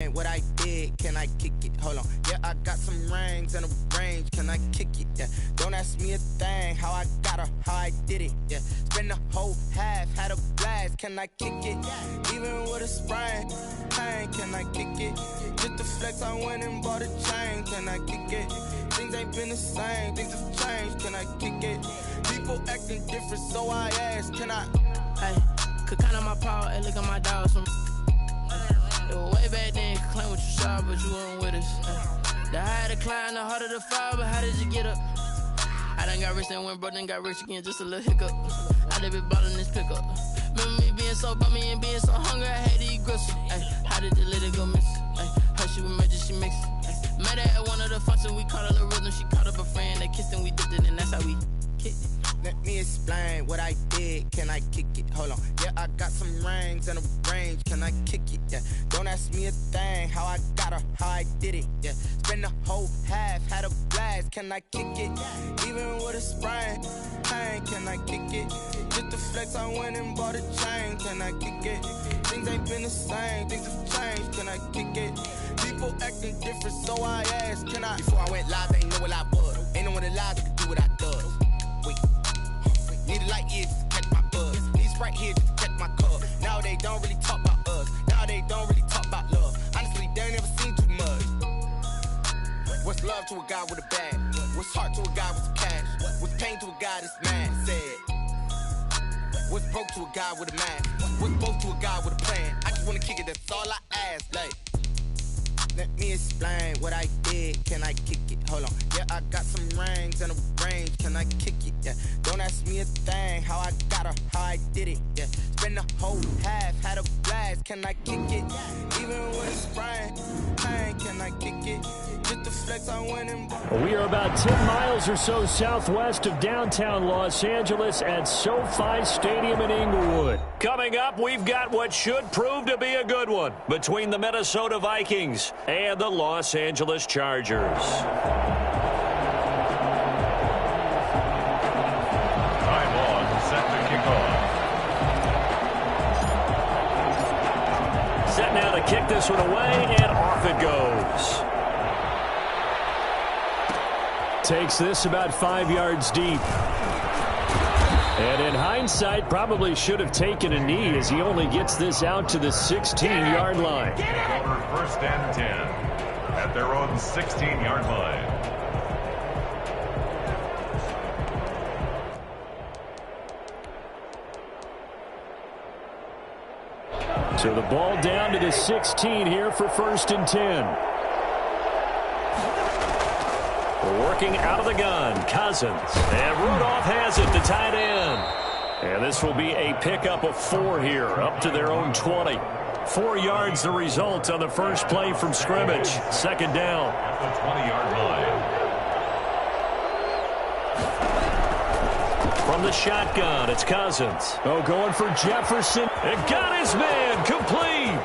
explain what I did? Can I kick it? Hold on. Yeah, I got some rings and a range. Can I kick it? Yeah. Don't ask me a thing. How I got her, how I did it. Yeah. Spend the whole half, had a blast. Can I kick it? Even with a sprain, pain. Can I kick it? Just the flex, I went and bought a chain. Can I kick it? Things ain't been the same. Things have changed. Can I kick it? People acting different, so I ask. Can I? Hey, could count on my power. Hey, look at my dogs from. It was way back then, could claim what you saw, but you weren't with us. The higher the climb, the harder the fall, but how did you get up? I done got rich and went broke, then got rich again, just a little hiccup. I done been ballin' this pickup. Remember me being so bummy and being so hungry, I had to eat gristle. Ay, how did the little go miss? Ay, her she was major, she mixed. Met her at one of the functions, we caught a little rhythm, she caught up a friend, they kissed and we dipped it, and that's how we kicked it. Let me explain what I did. Can I kick it? Hold on. Yeah, I got some rings and a range. Can I kick it? Yeah. Don't ask me a thing. How I got her, how I did it. Yeah. Spend the whole half, had a blast. Can I kick it? Even with a sprain, pain. Can I kick it? Just the flex, I went and bought a chain. Can I kick it? Things ain't been the same. Things have changed. Can I kick it? People acting different, so I asked. Can I? Before I went live, they ain't know what I was. Ain't no one alive that could do what I does. Wait. Need a light years to catch my buzz. Need Sprite here just to catch my cup. Now they don't really talk about us. Now they don't really talk about love. Honestly, they ain't never seen too much. What's love to a guy with a bag? What's heart to a guy with some cash? What's pain to a guy that's mad? Said. What's broke to a guy with a mask? What's both to a guy with a plan? I just wanna kick it, that's all I ask. Like, let me explain what I did. Can I kick it? Hold on. Yeah, I got some rings and a range. Can I kick it? Yeah. Don't ask me a thing. How I got her, how I did it. Yeah. Spend the whole half, had a blast. Can I kick it? Even with a sprain, pain. Can I kick it? Just the flex, I went and. We are about 10 miles or so southwest of downtown Los Angeles at SoFi Stadium in Inglewood. Coming up, we've got what should prove to be a good one between the Minnesota Vikings and the Los Angeles Chargers. Time on, set to kick off. Set now to kick this one away, and off it goes. Takes this about 5 yards deep. And in hindsight, probably should have taken a knee as he only gets this out to the 16-yard line. Over 1st and 10 at their own 16-yard line. So the ball down to the 16 here for 1st and 10. Working out of the gun, Cousins. And Rudolph has it, the tight end. And this will be a pickup of 4 here, up to their own 20. 4 yards the result on the first play from scrimmage. 2nd down. At the 20-yard line. From the shotgun, it's Cousins. Oh, going for Jefferson. And got his man complete.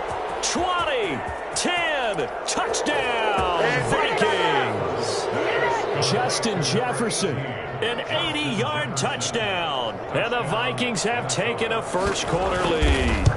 20, 10, touchdown, Vikings. Justin Jefferson. An 80-yard touchdown. And the Vikings have taken a first-quarter lead.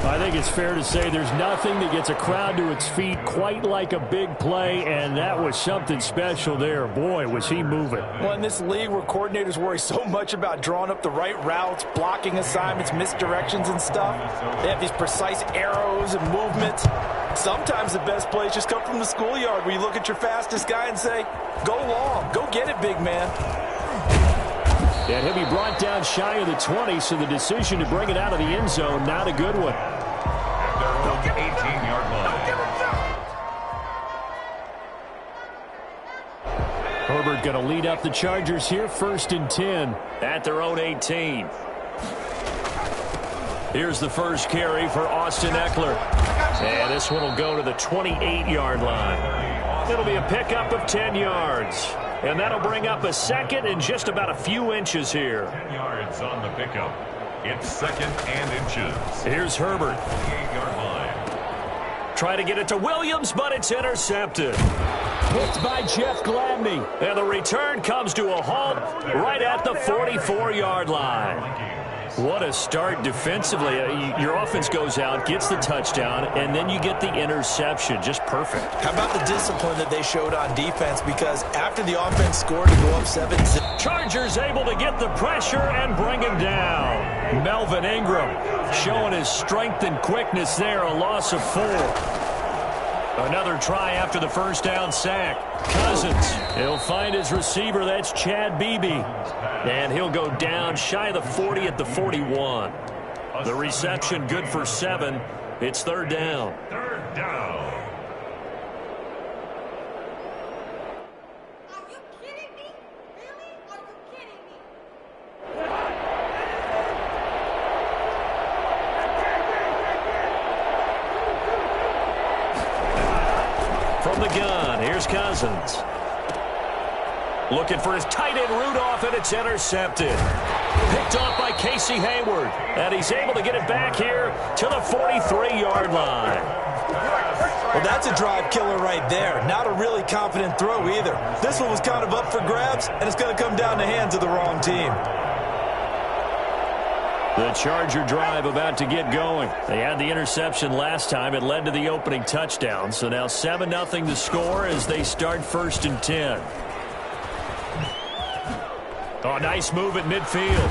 I think it's fair to say there's nothing that gets a crowd to its feet quite like a big play, and that was something special there. Boy, was he moving. Well, in this league where coordinators worry so much about drawing up the right routes, blocking assignments, misdirections and stuff, they have these precise arrows and movements. Sometimes the best plays just come from the schoolyard where you look at your fastest guy and say, go long, go get it, big man. And he'll be brought down shy of the 20, so the decision to bring it out of the end zone, not a good one. At their own 18-yard line. Herbert going to lead up the Chargers here, 1st and 10. At their own 18. Here's the first carry for Austin Eckler. And this one will go to the 28-yard line. It'll be a pickup of 10 yards. And that'll bring up a 2nd and just about a few inches here. 10 yards on the pickup. It's 2nd and inches. Here's Herbert. 28-yard line. Try to get it to Williams, but it's intercepted. Picked by Jeff Gladney. And the return comes to a halt right at the 44-yard line. What a start defensively. Your offense goes out, gets the touchdown, and then you get the interception. Just perfect. How about the discipline that they showed on defense? Because after the offense scored to go up 7-0. Chargers able to get the pressure and bring him down. Melvin Ingram showing his strength and quickness there, a loss of 4. Another try after the first down sack. Cousins, he'll find his receiver. That's Chad Beebe. And he'll go down shy of the 40 at the 41. The reception good for 7. It's third down. Third down. Are you kidding me? Really? Are you kidding me? From the gun, here's Cousins. Looking for his tight end Rudolph, and it's intercepted. Picked off by Casey Hayward. And he's able to get it back here to the 43-yard line. Well, that's a drive killer right there. Not a really confident throw either. This one was kind of up for grabs, and it's going to come down the hands of the wrong team. The Charger drive about to get going. They had the interception last time. It led to the opening touchdown. So now 7-0 to score as they start 1st and 10. Oh, nice move at midfield.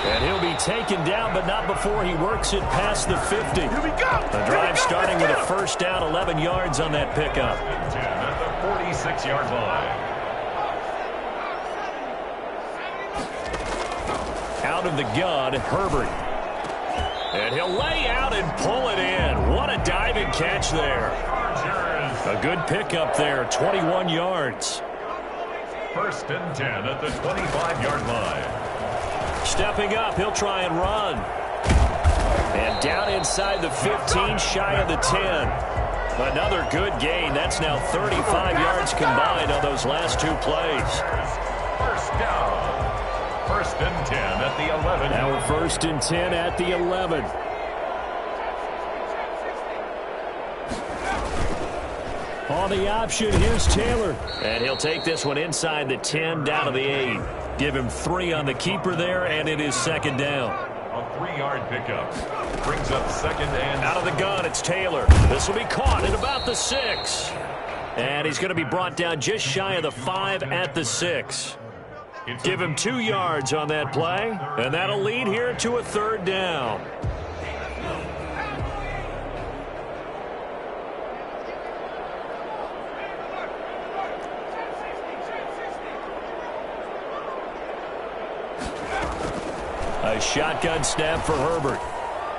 And he'll be taken down, but not before he works it past the 50. Here we go. The drive starting with a first down, 11 yards on that pickup. 10 at the 46-yard line. Out of the gun, Herbert. And he'll lay out and pull it in. What a diving catch there. A good pickup there, 21 yards. 1st and 10 at the 25-yard line. Stepping up, he'll try and run. And down inside the 15, shy of the 10. Another good gain. That's now 35 yards combined on those last 2 plays. First down. 1st and 10 at the 11. Now we're 1st and 10 at the 11. On the option, here's Taylor. And he'll take this one inside the 10, down to the 8. Give him 3 on the keeper there, and it is 2nd down. A 3-yard pickup. Brings up 2nd and... Out of the gun, it's Taylor. This will be caught at about the 6. And he's going to be brought down just shy of the 5 at the 6. Give him 2 yards on that play, and that'll lead here to a 3rd down. A shotgun snap for Herbert.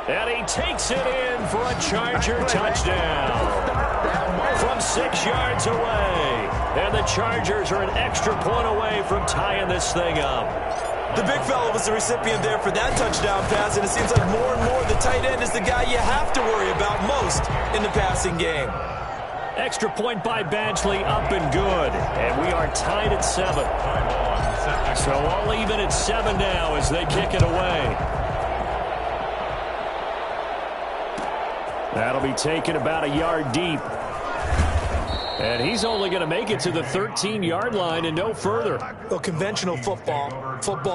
And he takes it in for a Charger touchdown. From 6 yards away. And the Chargers are an extra point away from tying this thing up. The big fella was the recipient there for that touchdown pass, and it seems like more and more the tight end is the guy you have to worry about most in the passing game. Extra point by Badgley, up and good. And we are tied at 7. So all even at 7 now as they kick it away. That'll be taken about a yard deep. And he's only going to make it to the 13-yard line and no further. Well, conventional football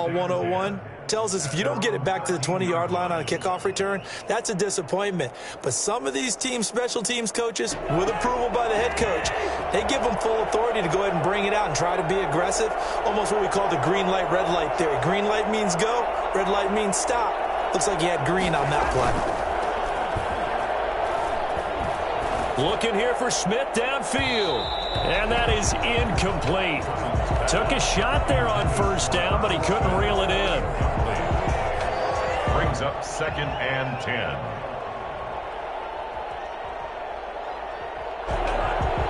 101, tells us if you don't get it back to the 20-yard line on a kickoff return, that's a disappointment. But some of these teams, special teams coaches, with approval by the head coach, they give them full authority to go ahead and bring it out and try to be aggressive. Almost what we call the green light, red light theory. Green light means go, red light means stop. Looks like he had green on that play. Looking here for Smith downfield. And that is incomplete. Took a shot there on 1st down, but he couldn't reel it in. Brings up 2nd and 10.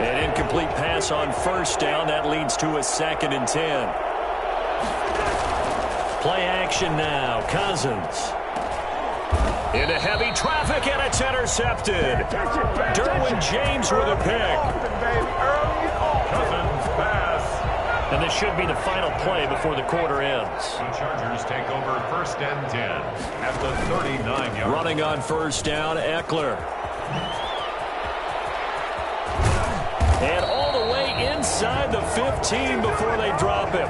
An incomplete pass on 1st down. That leads to a 2nd and 10. Play action now. Cousins. Into heavy traffic, and it's intercepted. Derwin James with a pick. Cousins pass. And this should be the final play before the quarter ends. The Chargers take over 1st and 10 at the 39-yard. Running on 1st down, Eckler. And all the way inside the 15 before they drop him.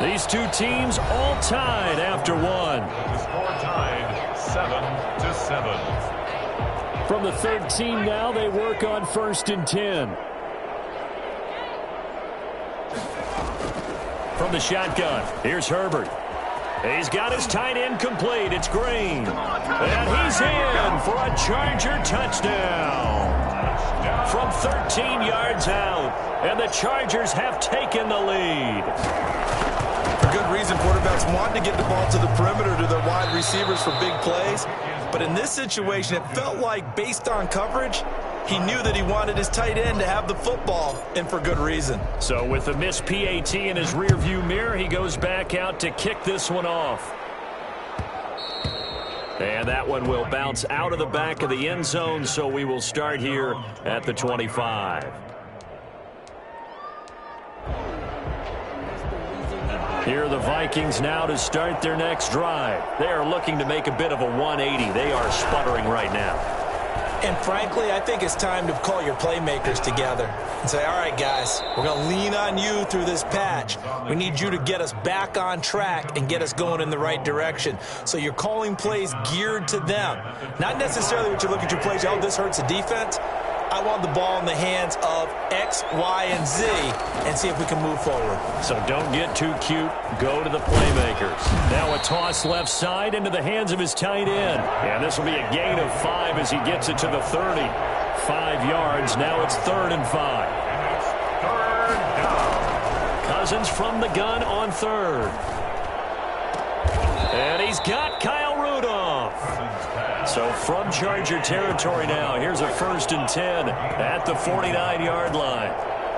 These two teams all tied after one. The score tied 7-7. From the 13 now, they work on 1st and 10. From the shotgun, here's Herbert. He's got his tight end complete. It's Green. And he's in for a Charger touchdown. From 13 yards out. And the Chargers have taken the lead. For good reason, quarterbacks want to get the ball to the perimeter to their wide receivers for big plays. But in this situation, it felt like, based on coverage, he knew that he wanted his tight end to have the football, and for good reason. So with the missed PAT in his rearview mirror, he goes back out to kick this one off. And that one will bounce out of the back of the end zone, so we will start here at the 25. Here are the Vikings now to start their next drive. They are looking to make a bit of a 180. They are sputtering right now. And frankly, I think it's time to call your playmakers together and say, all right, guys, we're going to lean on you through this patch. We need you to get us back on track and get us going in the right direction. So you're calling plays geared to them. Not necessarily what you look at your plays, oh, this hurts the defense. I want the ball in the hands of X, Y, and Z and see if we can move forward. So don't get too cute. Go to the playmakers. Now a toss left side into the hands of his tight end. And this will be a gain of 5 as he gets it to the 30. 5 yards. Now it's 3rd and 5. Third down. Cousins from the gun on 3rd. And he's got Kyle Rudolph. So from Charger territory now, here's a 1st and 10 at the 49-yard line.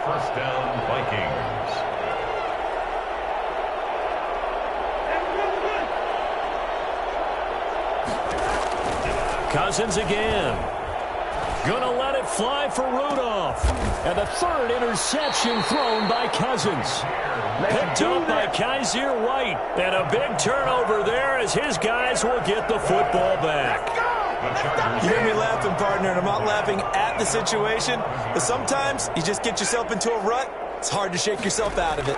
First down, Vikings. Cousins again. Gonna let it fly for Rudolph. And the 3rd interception thrown by Cousins. Picked up by Kaiser White. And a big turnover there as his guys will get the football back. You hear me laughing, partner, and I'm not laughing at the situation. But sometimes you just get yourself into a rut. It's hard to shake yourself out of it.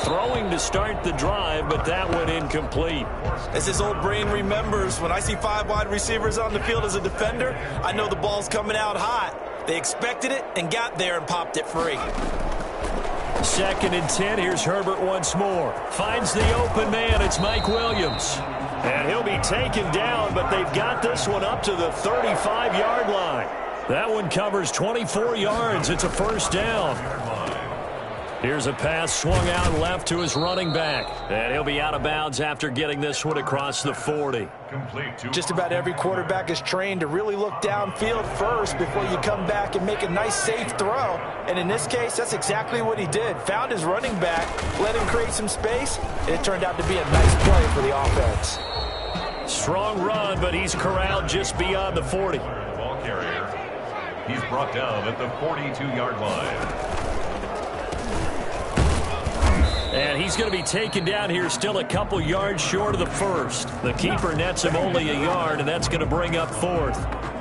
Throwing to start the drive, but that one incomplete. As his old brain remembers, when I see 5 wide receivers on the field as a defender, I know the ball's coming out hot. They expected it and got there and popped it free. 2nd and 10. Here's Herbert once more. Finds the open man. It's Mike Williams. And he'll be taken down, but they've got this one up to the 35-yard line. That one covers 24 yards. It's a 1st down. Here's a pass swung out left to his running back. And he'll be out of bounds after getting this one across the 40. Just about every quarterback is trained to really look downfield first before you come back and make a nice, safe throw. And in this case, that's exactly what he did. Found his running back, let him create some space, and it turned out to be a nice play for the offense. Strong run, but he's corralled just beyond the 40. Ball carrier. He's brought down at the 42-yard line. And he's going to be taken down here still a couple yards short of the 1st. The keeper nets him only a yard, and that's going to bring up 4th.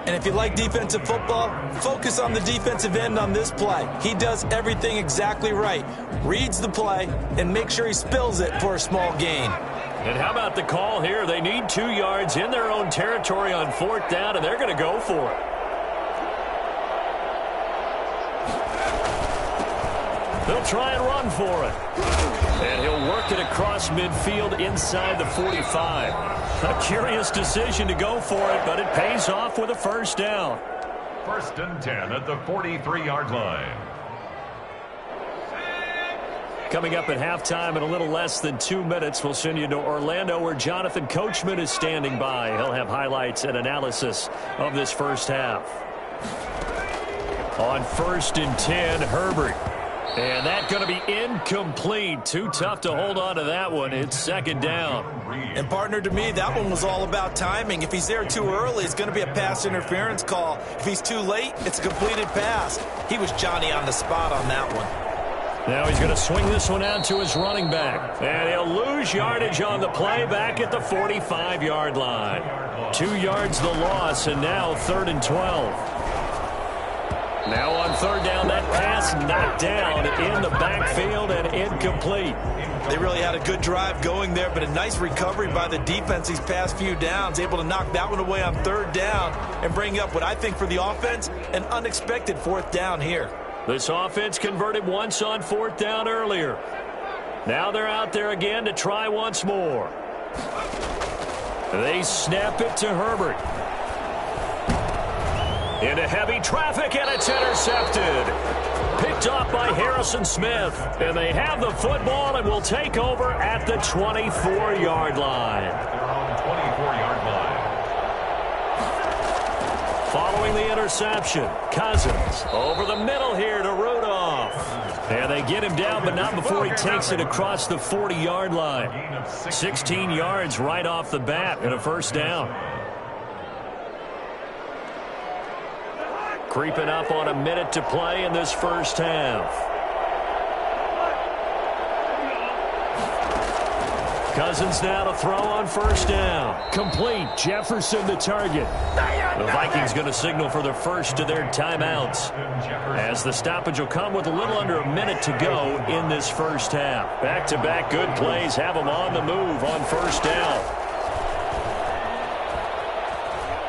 And if you like defensive football, focus on the defensive end on this play. He does everything exactly right. Reads the play and makes sure he spills it for a small gain. And how about the call here? They need 2 yards in their own territory on 4th down, and they're going to go for it. They'll try and run for it. And he'll work it across midfield inside the 45. A curious decision to go for it, but it pays off with a 1st down. 1st and 10 at the 43-yard line. Coming up at halftime in a little less than 2 minutes, we'll send you to Orlando where Jonathan Coachman is standing by. He'll have highlights and analysis of this first half. On 1st and 10, Herbert. And that's going to be incomplete. Too tough to hold on to that one. It's 2nd down. And, partner, to me, that one was all about timing. If he's there too early, it's going to be a pass interference call. If he's too late, it's a completed pass. He was Johnny on the spot on that one. Now he's going to swing this one out to his running back. And he'll lose yardage on the play back at the 45-yard line. 2 yards the loss, and now 3rd and 12. Now on third down, that pass knocked down in the backfield and incomplete. They really had a good drive going there, but a nice recovery by the defense these past few downs, able to knock that one away on third down and bring up what I think for the offense, an unexpected fourth down here. This offense converted once on fourth down earlier. Now they're out there again to try once more. They snap it to Herbert. Into heavy traffic, and it's intercepted. Picked off by Harrison Smith. And they have the football and will take over at the 24-yard line. Their own 24-yard line. Following the interception, Cousins over the middle here to Rudolph. And they get him down, but not before he takes it across the 40-yard line. 16 yards right off the bat and a first down. Creeping up on a minute to play in this first half. Cousins now to throw on first down. Complete. Jefferson the target. The Vikings going to signal for the first of their timeouts, as the stoppage will come with a little under a minute to go in this first half. Back-to-back good plays have them on the move on first down.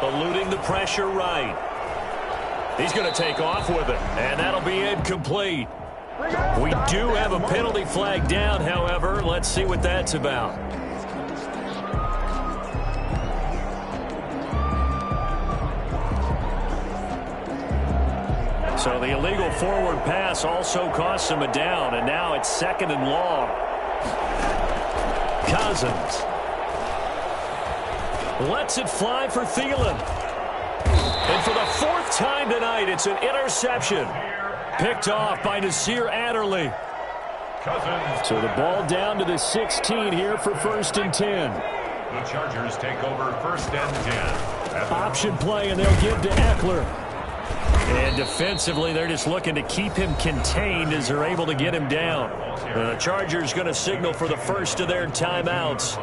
Eluding the pressure right. He's going to take off with it, and that'll be incomplete. We do have a penalty flag down, however. Let's see what that's about. So the illegal forward pass also costs him a down, and now it's second and long. Cousins lets it fly for Thielen. And for the fourth time tonight, it's an interception. Picked off by Nasir Adderley. So the ball down to the 16 here for first and 10. The Chargers take over first and 10. Option play, and they'll give to Eckler. And defensively, they're just looking to keep him contained as they're able to get him down. The Chargers going to signal for the first of their timeouts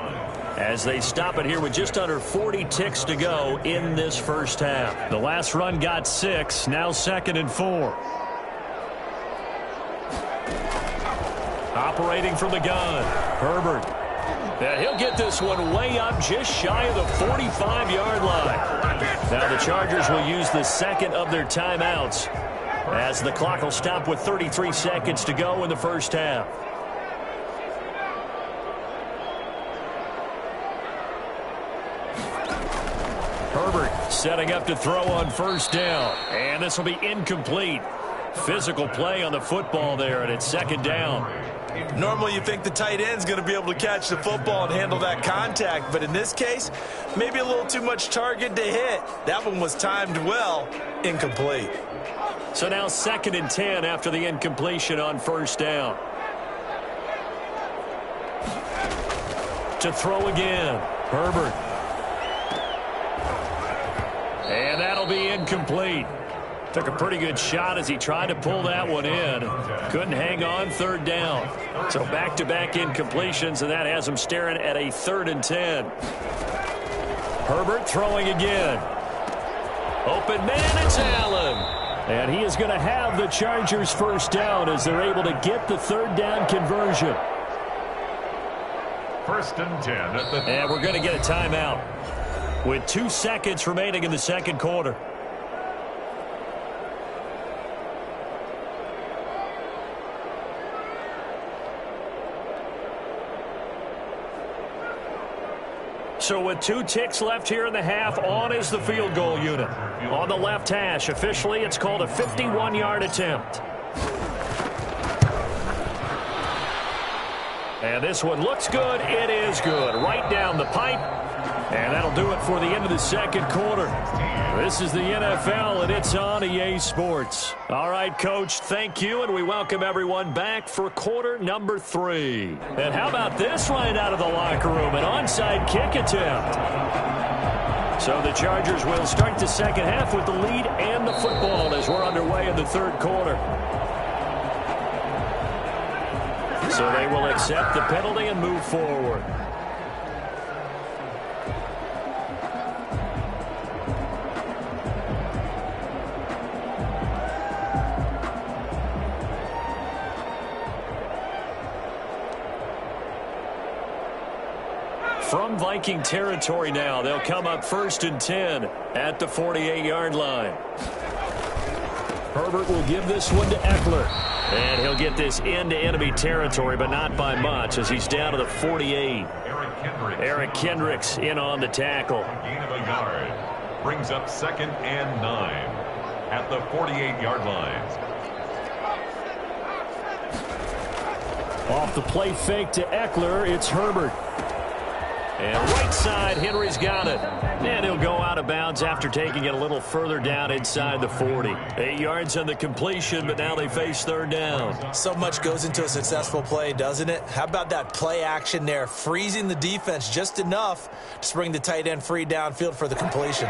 as they stop it here with just under 40 ticks to go in this first half. The last run got 6, now second and 4. Operating from the gun, Herbert. And he'll get this one way up just shy of the 45-yard line. Now the Chargers will use the second of their timeouts as the clock will stop with 33 seconds to go in the first half. Herbert setting up to throw on first down. And this will be incomplete. Physical play on the football there, and it's second down. Normally you think the tight end's going to be able to catch the football and handle that contact, but in this case, maybe a little too much target to hit. That one was timed well, incomplete. So now second and 10 after the incompletion on first down. To throw again, Herbert. And that'll be incomplete. Took a pretty good shot as he tried to pull that one in. Couldn't hang on third down. So back-to-back incompletions, and that has him staring at a 3rd and 10. Herbert throwing again. Open man, it's Allen. And he is going to have the Chargers first down as they're able to get the third down conversion. First and 10. And we're going to get a timeout with 2 seconds remaining in the second quarter. So with 2 ticks left here in the half, on is the field goal unit. On the left hash, officially it's called a 51-yard attempt. And this one looks good. It is good. Right down the pipe. And that'll do it for the end of the second quarter. This is the NFL, and it's on EA Sports. All right, Coach, thank you, and we welcome everyone back for quarter number 3. And how about this right out of the locker room, an onside kick attempt. So the Chargers will start the second half with the lead and the football as we're underway in the third quarter. So they will accept the penalty and move forward. some Viking territory now. They'll come up 1st and 10 at the 48-yard line. Herbert will give this one to Eckler. And he'll get this into enemy territory, but not by much, as he's down to the 48. Eric Kendricks in on the tackle. Gain of a yard. Brings up 2nd and 9 at the 48-yard line. Off the play fake to Eckler, it's Herbert. And right side, Henry's got it. And he'll go out of bounds after taking it a little further down inside the 40. 8 yards on the completion, but now they face 3rd down. So much goes into a successful play, doesn't it? How about that play action there, freezing the defense just enough to bring the tight end free downfield for the completion.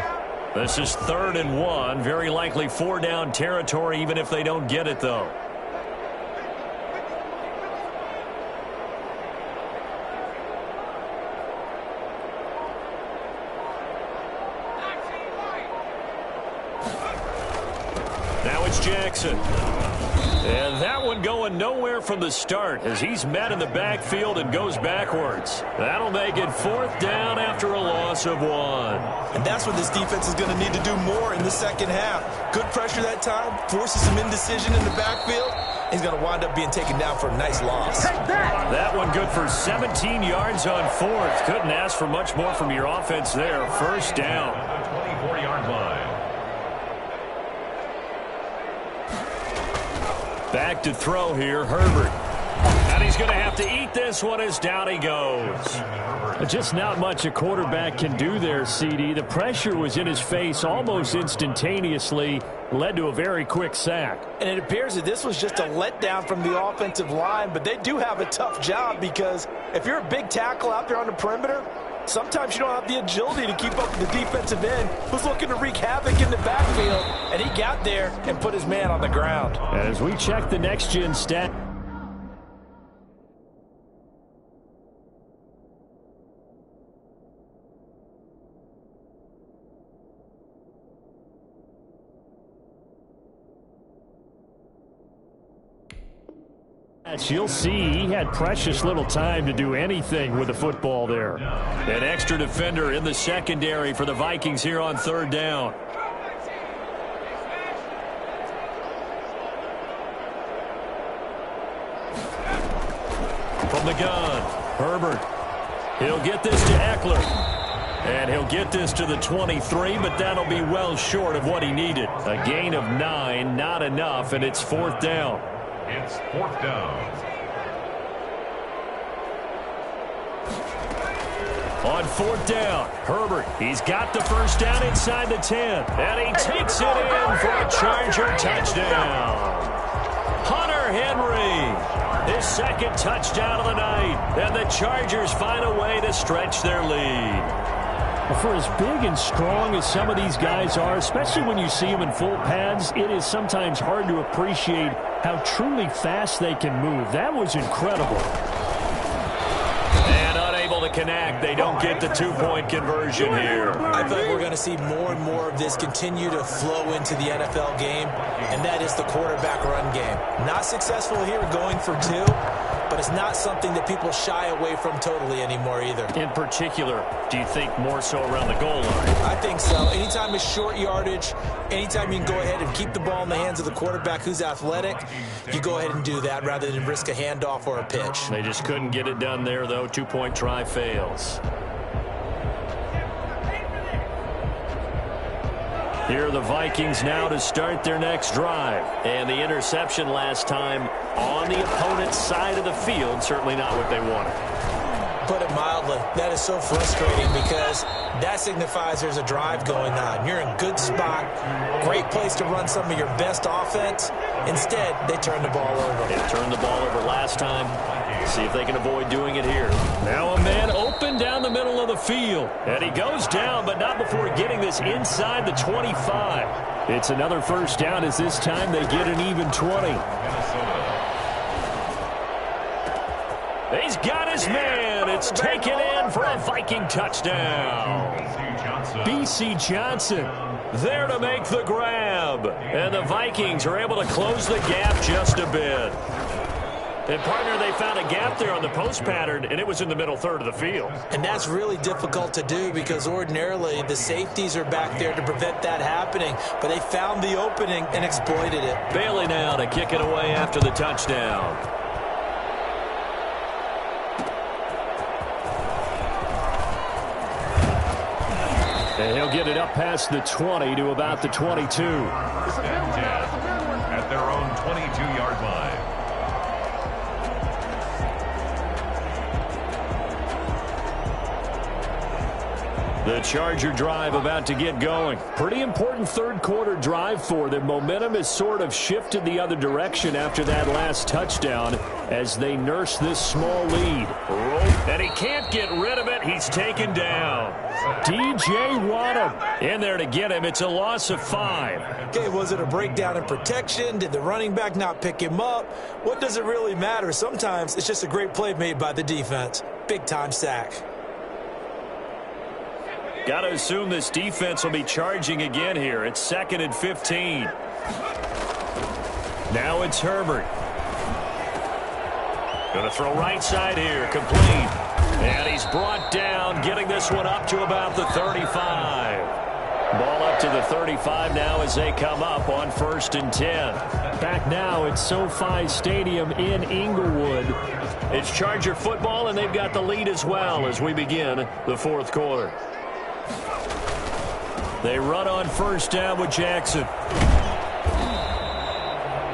This is 3rd and 1. Very likely 4-down territory, even if they don't get it, though. Now it's Jackson. And that one going nowhere from the start as he's met in the backfield and goes backwards. That'll make it 4th down after a loss of 1. And that's what this defense is going to need to do more in the second half. Good pressure that time, forces some indecision in the backfield. He's going to wind up being taken down for a nice loss. That one good for 17 yards on 4th. Couldn't ask for much more from your offense there. 1st down. 24-yard line. Back to throw here, Herbert. And he's going to have to eat this one as down he goes. Just not much a quarterback can do there, CD. The pressure was in his face almost instantaneously, led to a very quick sack. And it appears that this was just a letdown from the offensive line, but they do have a tough job because if you're a big tackle out there on the perimeter, sometimes you don't have the agility to keep up with the defensive end who's looking to wreak havoc in the backfield, and he got there and put his man on the ground. As we check the next-gen stat. You'll see he had precious little time to do anything with the football there. An extra defender in the secondary for the Vikings here on 3rd down. From the gun, Herbert. He'll get this to Eckler. And he'll get this to the 23, but that'll be well short of what he needed. A gain of 9, not enough, and it's 4th down. It's 4th down. On 4th down, Herbert, he's got the 1st down inside the 10. And he takes it in for a Charger touchdown. Hunter Henry, his 2nd touchdown of the night. And the Chargers find a way to stretch their lead. For as big and strong as some of these guys are, especially when you see them in full pads, it is sometimes hard to appreciate how truly fast they can move. That was incredible. And unable to connect. They don't get the 2-point conversion here. I think we're going to see more and more of this continue to flow into the NFL game, and that is the quarterback run game. Not successful here going for 2. But it's not something that people shy away from totally anymore either. In particular, do you think more so around the goal line? I think so. Anytime it's short yardage, anytime you can go ahead and keep the ball in the hands of the quarterback who's athletic, you go ahead and do that rather than risk a handoff or a pitch. They just couldn't get it done there, though. 2-point try fails. Here are the Vikings now to start their next drive. And the interception last time on the opponent's side of the field, certainly not what they wanted. Put it mildly, that is so frustrating because that signifies there's a drive going on. You're in a good spot, great place to run some of your best offense. Instead, they turn the ball over. They turned the ball over last time. See if they can avoid doing it here. Now a man open down the middle of the field. And he goes down, but not before getting this inside the 25. It's another 1st down as this time they get an even 20. He's got his man. It's taken in for a Viking touchdown. B.C. Johnson there to make the grab. And the Vikings are able to close the gap just a bit. And, partner, they found a gap there on the post pattern, and it was in the middle third of the field. And that's really difficult to do because ordinarily the safeties are back there to prevent that happening. But they found the opening and exploited it. Bailey now to kick it away after the touchdown. And he'll get it up past the 20 to about the 22. At their own 22-yard line. The Charger drive about to get going. Pretty important third quarter drive for them. Momentum has sort of shifted the other direction after that last touchdown as they nurse this small lead. And he can't get rid of it. He's taken down. DJ Waddle in there to get him. It's a loss of 5. Okay, was it a breakdown in protection? Did the running back not pick him up? What does it really matter? Sometimes it's just a great play made by the defense. Big-time sack. Got to assume this defense will be charging again here. It's 2nd and 15. Now it's Herbert. Going to throw right side here. Complete. And he's brought down, getting this one up to about the 35. Ball up to the 35 now as they come up on 1st and 10. Back now at SoFi Stadium in Inglewood. It's Charger football, and they've got the lead as well as we begin the fourth quarter. They run on 1st down with Jackson.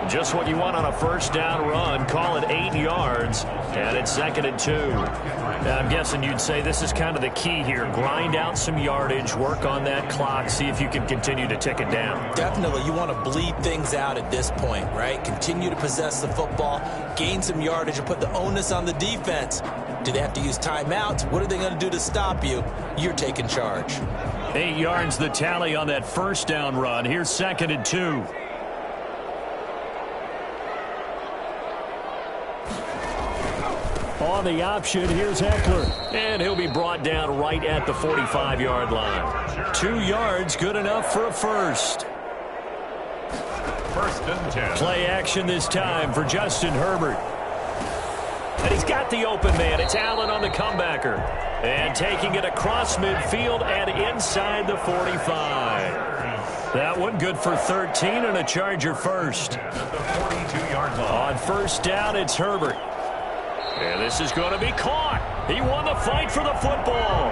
Just what you want on a 1st down run. Call it 8 yards, and it's 2nd and 2. Now, I'm guessing you'd say this is kind of the key here. Grind out some yardage, work on that clock, see if you can continue to tick it down. Definitely. You want to bleed things out at this point, right? Continue to possess the football, gain some yardage, and put the onus on the defense. Do they have to use timeouts? What are they going to do to stop you? You're taking charge. 8 yards the tally on that 1st down run. Here's 2nd and 2. On the option, here's Eckler. And he'll be brought down right at the 45-yard line. 2 yards, good enough for a first. 1st and 10. Play action this time for Justin Herbert. And he's got the open man. It's Allen on the comebacker. And taking it across midfield and inside the 45. That one good for 13 and a Charger first. At the 42-yard line. On 1st down, it's Herbert. And this is going to be caught. He won the fight for the football.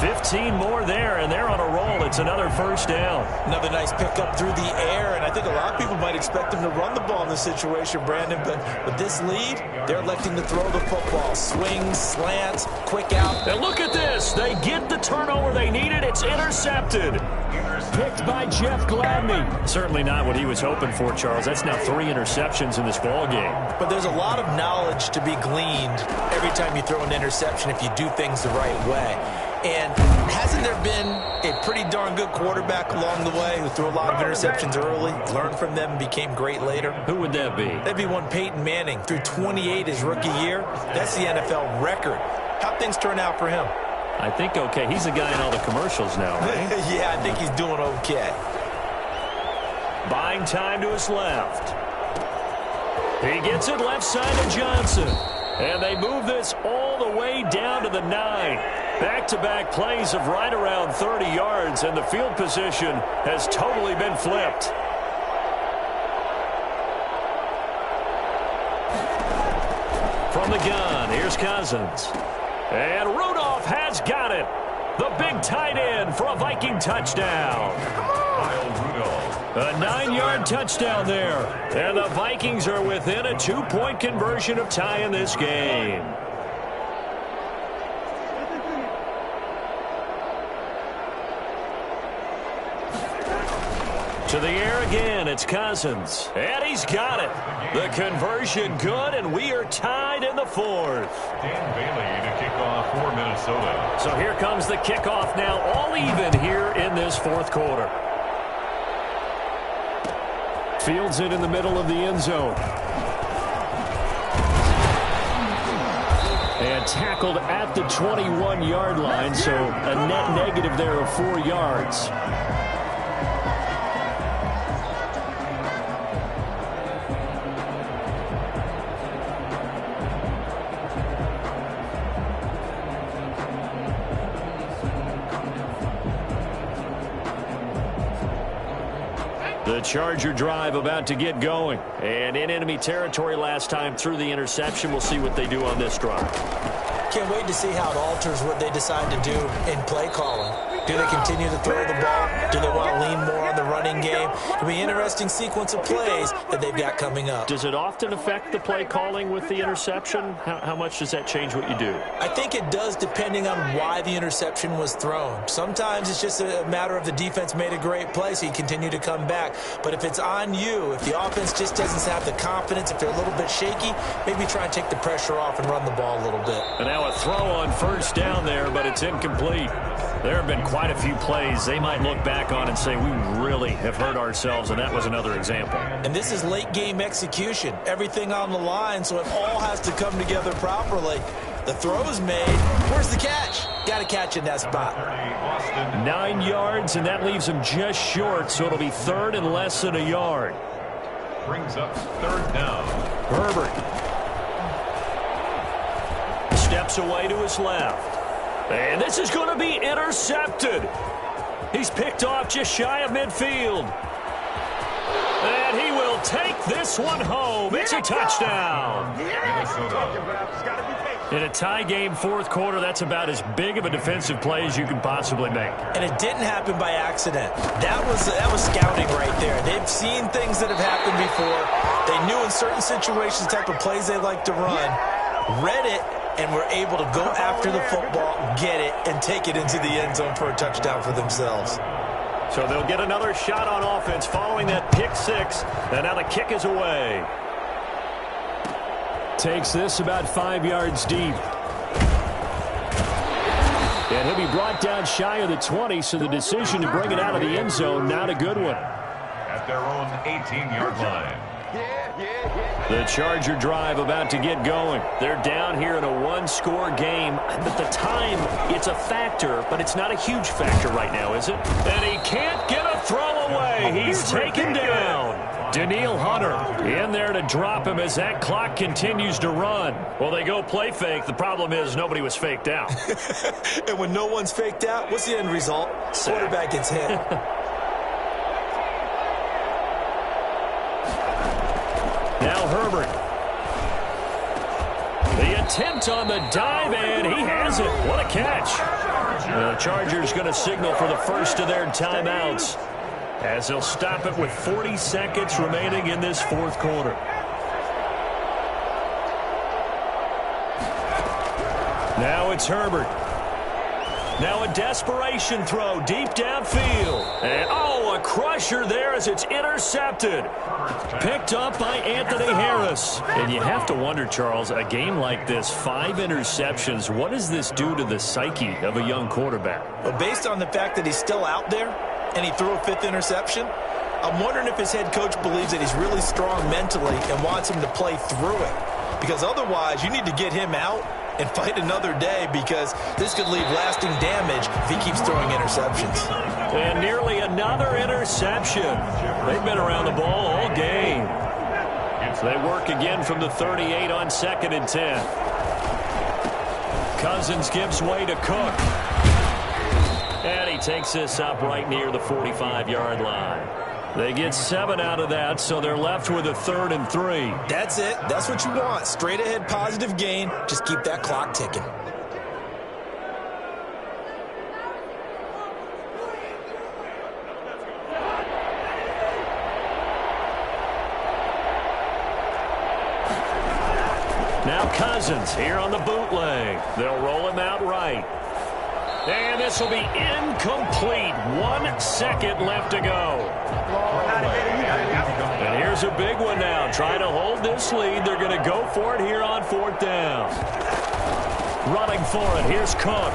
15 more there, and they're on a roll. It's another 1st down. Another nice pickup through the air, and I think a lot of people might expect him to run the ball in this situation, Brandon, but with this lead, they're electing to throw the football. Swings, slants, quick out. And look at this. They get the turnover they needed. It's intercepted. Picked by Jeff Gladney. Certainly not what he was hoping for, Charles. That's now 3 interceptions in this ball game. But there's a lot of knowledge to be gleaned every time you throw an interception if you do things the right way. And hasn't there been a pretty darn good quarterback along the way who threw a lot of interceptions early, learned from them, and became great later? Who would that be? That'd be one Peyton Manning. Threw 28 his rookie year. That's the NFL record. How'd things turn out for him? I think okay. He's a guy in all the commercials now, right? Yeah, I think he's doing okay. Buying time to his left. He gets it left side of Johnson. And they move this all the way down to the 9. Back-to-back plays of right around 30 yards, and the field position has totally been flipped. From the gun, here's Cousins. And Rudolph has got it. The big tight end for a Viking touchdown. A 9-yard touchdown there. And the Vikings are within a 2-point conversion of tying this game. To the air again, it's Cousins. And he's got it. The conversion good, and we are tied in the 4th. Dan Bailey to kick off for Minnesota. So here comes the kickoff now, all even here in this 4th quarter. Fields it in the middle of the end zone. And tackled at the 21-yard line, so a net negative there of 4 yards. The Charger drive about to get going. And in enemy territory last time through the interception. We'll see what they do on this drive. Can't wait to see how it alters what they decide to do in play calling. Do they continue to throw the ball? Do they want to lean more on the running game? It'll be an interesting sequence of plays that they've got coming up. Does it often affect the play calling with the interception? How much does that change what you do? I think it does depending on why the interception was thrown. Sometimes it's just a matter of the defense made a great play, so you continue to come back. But if it's on you, if the offense just doesn't have the confidence, if they're a little bit shaky, maybe try and take the pressure off and run the ball a little bit. And now a throw on first down there, but it's incomplete. There have been quite a few plays they might look back on and say, we really have hurt ourselves, and that was another example. And this is late game execution. Everything on the line, so it all has to come together properly. The throw's made. Where's the catch? Got to catch in that spot. 9 yards, and that leaves him just short, so it'll be third and less than a yard. Brings up third down. Herbert steps away to his left. And this is going to be intercepted. He's picked off just shy of midfield. And he will take this one home. It's a touchdown. In a tie game fourth quarter, that's about as big of a defensive play as you can possibly make. And it didn't happen by accident. That was scouting right there. They've seen things that have happened before. They knew in certain situations the type of plays they like to run. Read it. And were able to go after the football, get it, and take it into the end zone for a touchdown for themselves. So they'll get another shot on offense following that pick six. And now the kick is away. Takes this about 5 yards deep. And he'll be brought down shy of the 20, so the decision to bring it out of the end zone, not a good one. At their own 18-yard line. The Charger drive about to get going. They're down here in a one-score game. But the time, it's a factor, but it's not a huge factor right now, is it? And he can't get a throw away. He's taken down. Danielle Hunter in there to drop him as that clock continues to run. Well, they go play fake. The problem is nobody was faked out. And when no one's faked out, what's the end result? Quarterback gets hit. Now Herbert. The attempt on the dive, and he has it. What a catch. The Chargers going to signal for the first of their timeouts as they'll stop it with 40 seconds remaining in this fourth quarter. Now it's Herbert. Now a desperation throw deep downfield. And, a crusher there as it's intercepted. Picked up by Anthony Harris. And you have to wonder, Charles, a game like this, 5 interceptions, what does this do to the psyche of a young quarterback? Well, based on the fact that he's still out there and he threw a 5th interception, I'm wondering if his head coach believes that he's really strong mentally and wants him to play through it. Because otherwise, you need to get him out and fight another day, because this could leave lasting damage if he keeps throwing interceptions. And nearly another interception. They've been around the ball all game. So they work again from the 38 on 2nd and 10. Cousins gives way to Cook. And he takes this up right near the 45-yard line. They get 7 out of that, so they're left with a 3rd and 3. That's it. That's what you want. Straight ahead positive gain. Just keep that clock ticking. Now Cousins here on the bootleg. They'll roll him out right. And this will be incomplete. 1 second left to go. And here's a big one now. Trying to hold this lead. They're going to go for it here on 4th down. Running for it. Here's Cook.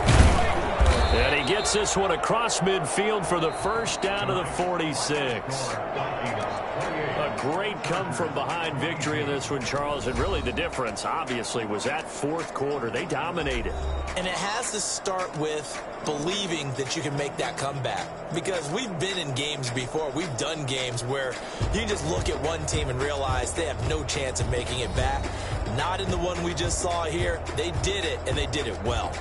And he gets this one across midfield for the first down to the 46. A great come-from-behind victory in this one, Charles. And really the difference, obviously, was that fourth quarter. They dominated. And it has to start with believing that you can make that comeback. Because we've been in games before. We've done games where you just look at one team and realize they have no chance of making it back. Not in the one we just saw here. They did it, and they did it well.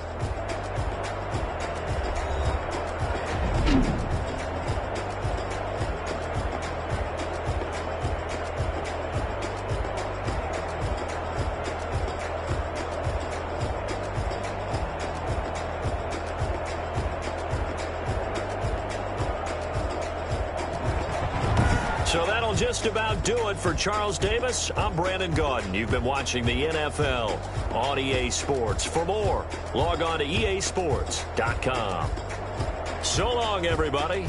That'll just about do it for Charles Davis. I'm Brandon Gaudin. You've been watching the NFL on EA Sports. For more, log on to easports.com. So long, everybody.